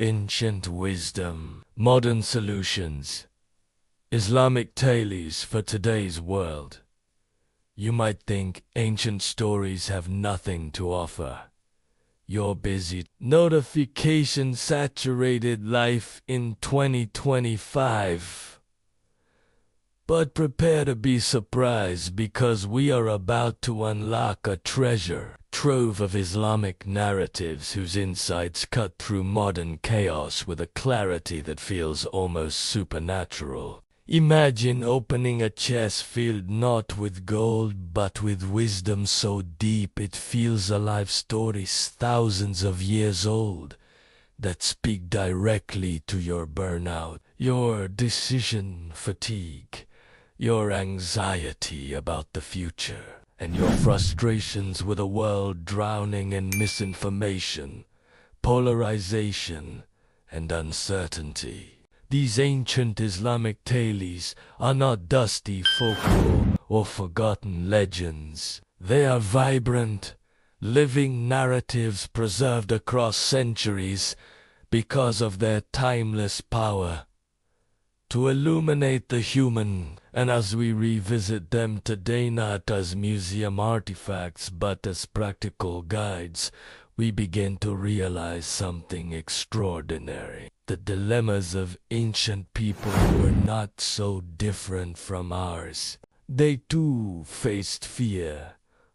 Ancient wisdom, modern solutions, Islamic tales for today's world. You might think ancient stories have nothing to offer. Your busy, notification-saturated life in 2025. But prepare to be surprised, because we are about to unlock a treasure trove of Islamic narratives whose insights cut through modern chaos with a clarity that feels almost supernatural. Imagine opening a chest filled not with gold but with wisdom so deep it feels alive, stories thousands of years old that speak directly to your burnout, your decision fatigue, your anxiety about the future, and your frustrations with a world drowning in misinformation, polarization, and uncertainty. These ancient Islamic tales are not dusty folklore or forgotten legends. They are vibrant, living narratives preserved across centuries because of their timeless power to illuminate the human. And as we revisit them today, not as museum artifacts but as practical guides, we begin to realize something extraordinary. The dilemmas of ancient people were not so different from ours. They too faced fear,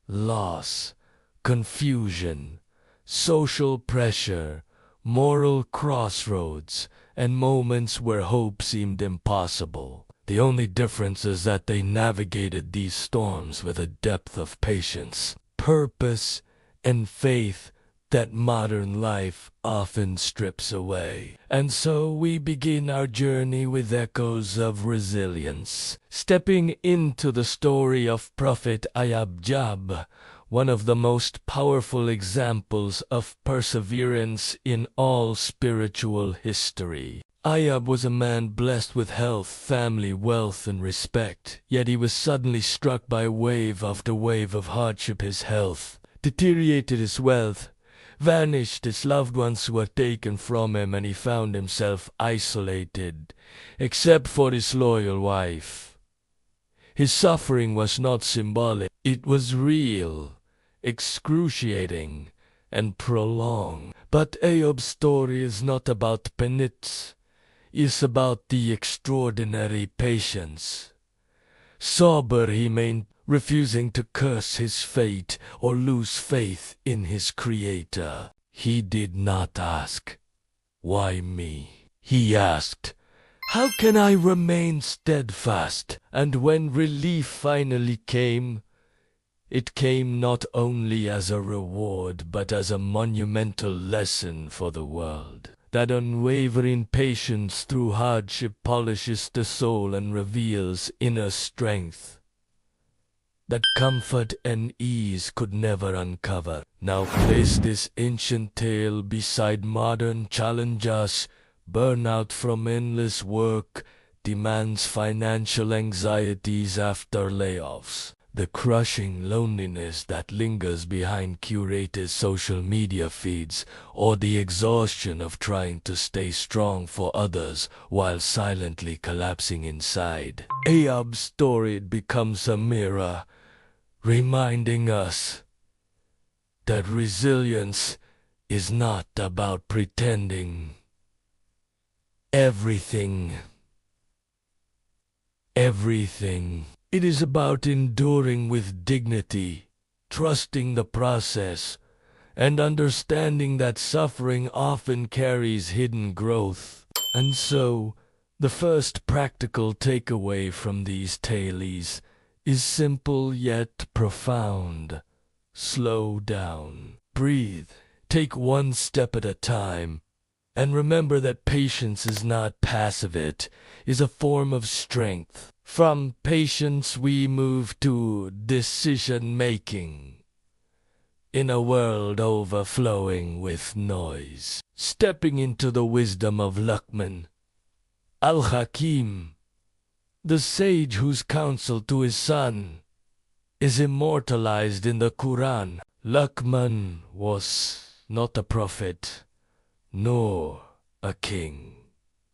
loss, confusion, social pressure, moral crossroads, and moments where hope seemed impossible. The only difference is that they navigated these storms with a depth of patience, purpose, and faith that modern life often strips away. And so we begin our journey with echoes of resilience, stepping into the story of Prophet Ayub, one of the most powerful examples of perseverance in all spiritual history. Ayub was a man blessed with health, family, wealth, and respect, yet he was suddenly struck by wave after wave of hardship. His health deteriorated, his wealth vanished, his loved ones were taken from him, and he found himself isolated, except for his loyal wife. His suffering was not symbolic, it was real, excruciating, and prolonged. But Ayub's story is not about penance, it's about the extraordinary patience. Sober he remained, refusing to curse his fate or lose faith in his Creator. He did not ask, "Why me?" He asked, "How can I remain steadfast?" And when relief finally came, it came not only as a reward but as a monumental lesson for the world. That unwavering patience through hardship polishes the soul and reveals inner strength that comfort and ease could never uncover. Now place this ancient tale beside modern challenges. Burnout from endless work, demands, financial anxieties after layoffs, the crushing loneliness that lingers behind curated social media feeds, or the exhaustion of trying to stay strong for others while silently collapsing inside. Ayub's story becomes a mirror, reminding us that resilience is not about pretending everything. It is about enduring with dignity, trusting the process, and understanding that suffering often carries hidden growth. And so, the first practical takeaway from these tales is simple yet profound. Slow down, breathe, take one step at a time, and remember that patience is not passive, it is a form of strength. From patience we move to decision-making. In a world overflowing with noise, stepping into the wisdom of Luqman al-Hakim, the sage whose counsel to his son is immortalized in the Qur'an. Luqman was not a prophet, nor a king,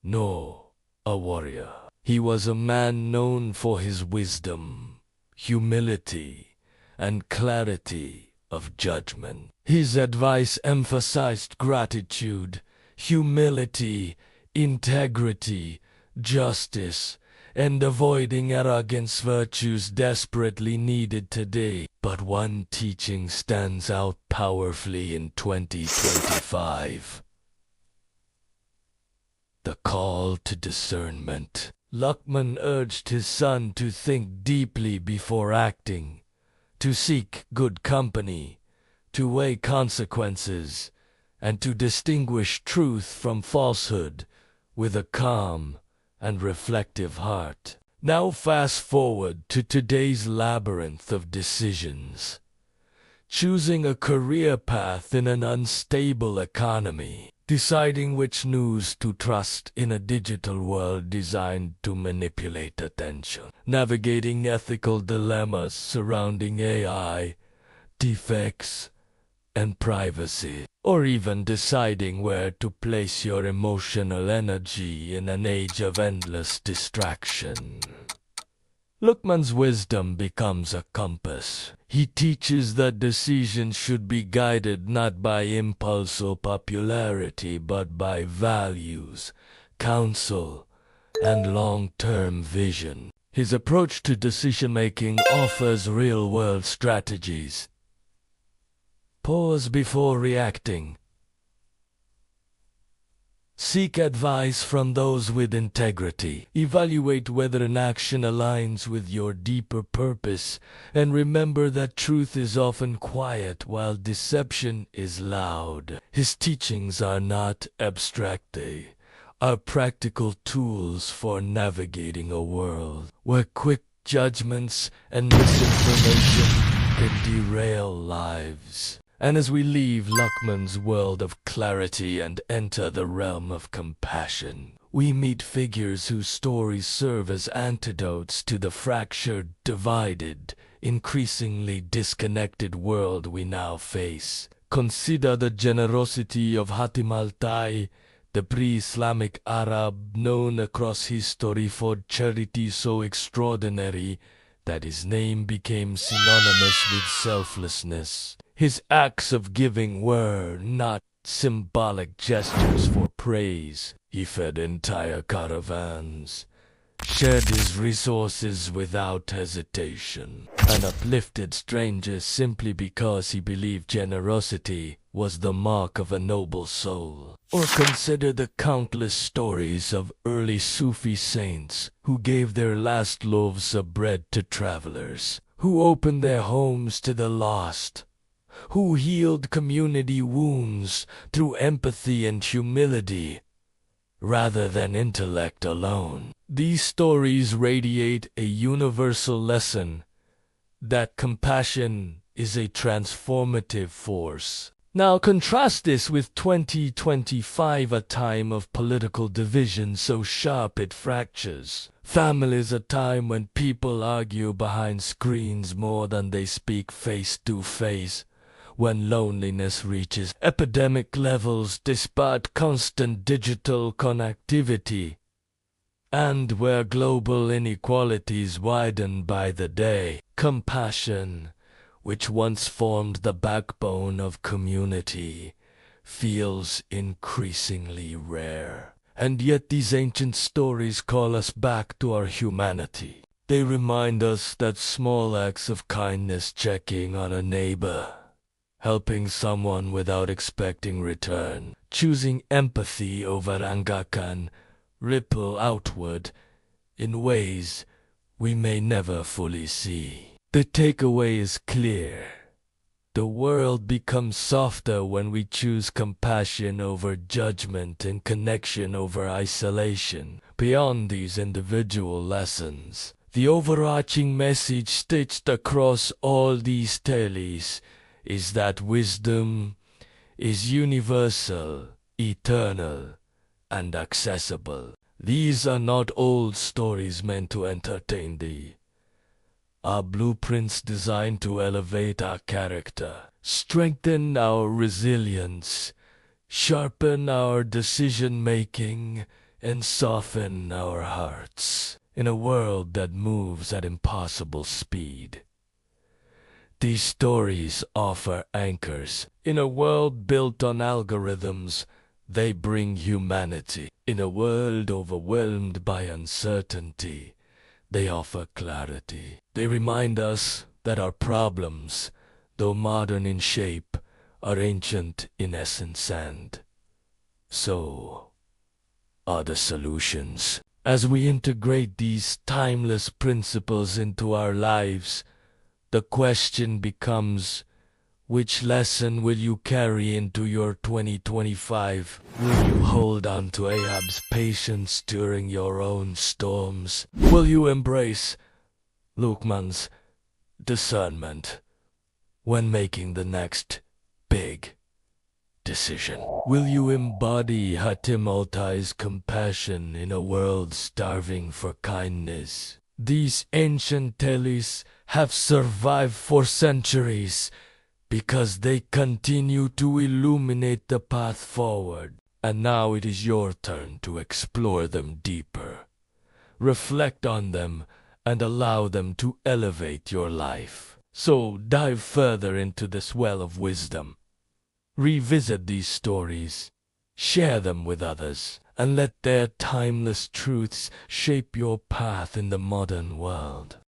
nor a warrior. He was a man known for his wisdom, humility, and clarity of judgment. His advice emphasized gratitude, humility, integrity, justice, and avoiding arrogance, virtues desperately needed today. But one teaching stands out powerfully in 2025. The call to discernment. Luqman urged his son to think deeply before acting, to seek good company, to weigh consequences, and to distinguish truth from falsehood with a calm and reflective heart. Now fast forward to today's labyrinth of decisions. Choosing a career path in an unstable economy. Deciding which news to trust in a digital world designed to manipulate attention. Navigating ethical dilemmas surrounding AI, defects, and privacy. Or even deciding where to place your emotional energy in an age of endless distraction. Luqman's wisdom becomes a compass. He teaches that decisions should be guided not by impulse or popularity, but by values, counsel, and long-term vision. His approach to decision-making offers real-world strategies. Pause before reacting. Seek advice from those with integrity. Evaluate whether an action aligns with your deeper purpose, and remember that truth is often quiet while deception is loud. His teachings are not abstract, they are practical tools for navigating a world where quick judgments and misinformation can derail lives. And as we leave Luqman's world of clarity and enter the realm of compassion, we meet figures whose stories serve as antidotes to the fractured, divided, increasingly disconnected world we now face. Consider the generosity of Hatim al-Tai, the pre-Islamic Arab known across history for charity so extraordinary that his name became synonymous with selflessness. His acts of giving were not symbolic gestures for praise. He fed entire caravans, shared his resources without hesitation, and uplifted strangers simply because he believed generosity was the mark of a noble soul. Or consider the countless stories of early Sufi saints who gave their last loaves of bread to travelers, who opened their homes to the lost, who healed community wounds through empathy and humility, rather than intellect alone. These stories radiate a universal lesson that compassion is a transformative force. Now contrast this with 2025, a time of political division so sharp it fractures. Families, a time when people argue behind screens more than they speak face to face. When loneliness reaches epidemic levels despite constant digital connectivity, and where global inequalities widen by the day. Compassion, which once formed the backbone of community, feels increasingly rare. And yet these ancient stories call us back to our humanity. They remind us that small acts of kindness, checking on a neighbor, helping someone without expecting return, choosing empathy over anger can ripple outward in ways we may never fully see. The takeaway is clear. The world becomes softer when we choose compassion over judgment and connection over isolation. Beyond these individual lessons, the overarching message stitched across all these tales is that wisdom is universal, eternal, and accessible. These are not old stories meant to entertain thee. Are blueprints designed to elevate our character, strengthen our resilience, sharpen our decision-making, and soften our hearts. In a world that moves at impossible speed, these stories offer anchors. In a world built on algorithms, they bring humanity. In a world overwhelmed by uncertainty, they offer clarity. They remind us that our problems, though modern in shape, are ancient in essence, and so are the solutions. As we integrate these timeless principles into our lives, the question becomes, which lesson will you carry into your 2025? Will you hold on to Ahab's patience during your own storms? Will you embrace Luqman's discernment when making the next big decision? Will you embody Hatim Altai's compassion in a world starving for kindness? These ancient tales have survived for centuries because they continue to illuminate the path forward. And now it is your turn to explore them deeper. Reflect on them and allow them to elevate your life. So dive further into this well of wisdom. Revisit these stories, share them with others, and let their timeless truths shape your path in the modern world.